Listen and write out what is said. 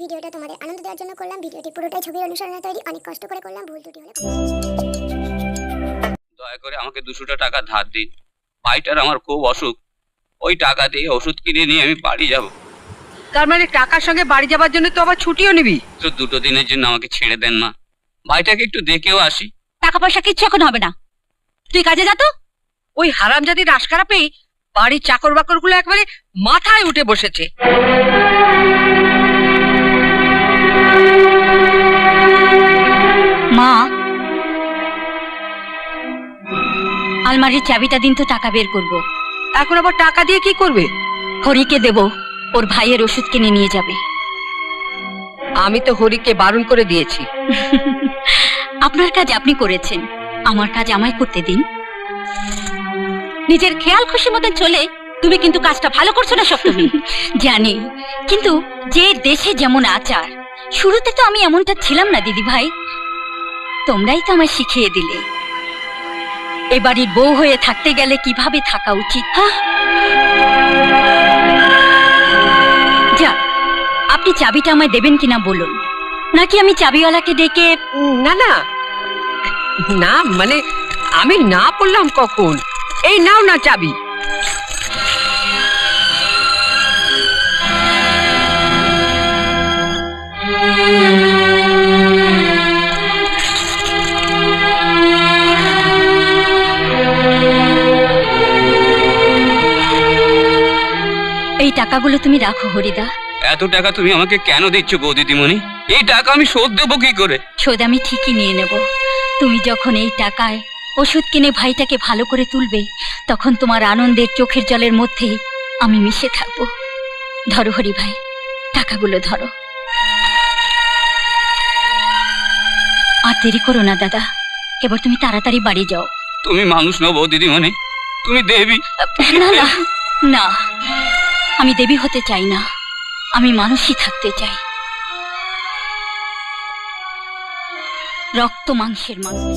ভিডিওটা তোমাদের আনন্দ দেওয়ার জন্য করলাম। ভিডিওটি পুরোটাই ছবির অনুসরণে তৈরি, অনেক কষ্ট করে করলাম, ভুল ত্রুটি হলে দয়া করে আমাকে 200টা টাকা ধার দিন। ভাইটার আমার খুব অসুখ, ওই টাকা দিয়ে ওষুধ কিনে নিয়ে আমি বাড়ি যাব। তার মানে টাকার সঙ্গে বাড়ি যাবার জন্য তো আবার ছুটিও নিবি? তো 2 দিনের জন্য আমাকে ছেড়ে দেন মা, ভাইটাকে একটু দেখেও আসি। টাকা পয়সা কিচ্ছু এখন হবে না, তুই কাজে যা তো। ওই হারামজাদির আশকারা পেয়ে বাড়ির চাকর বাকর গুলো একবারে মাথায় উঠে বসেছে। মা, আলমারির চাবিটা দিন তো, টাকা বের করব। এখন আবার টাকা দিয়ে কি করবে? হরিকে দেব, ওর ভাইয়ের ওষুধ কিনে নিয়ে যাবে। আমি তো হরিকে বারণ করে দিয়েছি। আপনার কাজ আপনি করেছেন, আমার কাজ আমায় করতে দিন। নিজের খেয়াল খুশি মতন চলে তুমি কিন্তু কাজটা ভালো করছো না সপ্তমী। জানি, কিন্তু যে দেশে যেমন আচার, শুরুতে তো আমি এমনটা ছিলাম না দিদি ভাই, তোমরাই তো আমায় শিখিয়ে দিলে এ বাড়ির বউ হয়ে থাকতে গেলে কিভাবে থাকা উচিত। যা, আপনি চাবিটা আমায় দেবেন কিনা বলুন, নাকি আমি চাবিওয়ালাকে ডেকে? না না না, মানে আমি না বললাম কখন। এই নাও না চাবি। এই টাকাগুলো তুমি রাখো হরিদা। এত টাকা তুমি আমাকে কেন দিচ্ছ গো দিদিমণি? এই টাকা আমি শোধ দেবো কি করে? শোধ আমি ঠিকই নিয়ে নেব। তুমি যখন এই টাকায় ওষুধ কিনে ভাইটাকে ভালো করে তুলবে, তখন তোমার আনন্দের চোখের জলের মধ্যে আমি মিশে থাকবো। ধরো হরি ভাই, টাকাগুলো ধরো। আর দেরি করো না দাদা, এবার তুমি তাড়াতাড়ি বাড়ি যাও। তুমি মানুষ নও বৌ দিদিমণি, তুমি দেবী। না না না, আমি দেবী হতে চাই না, আমি মানুষই থাকতে চাই, রক্ত মাংসের মানুষ।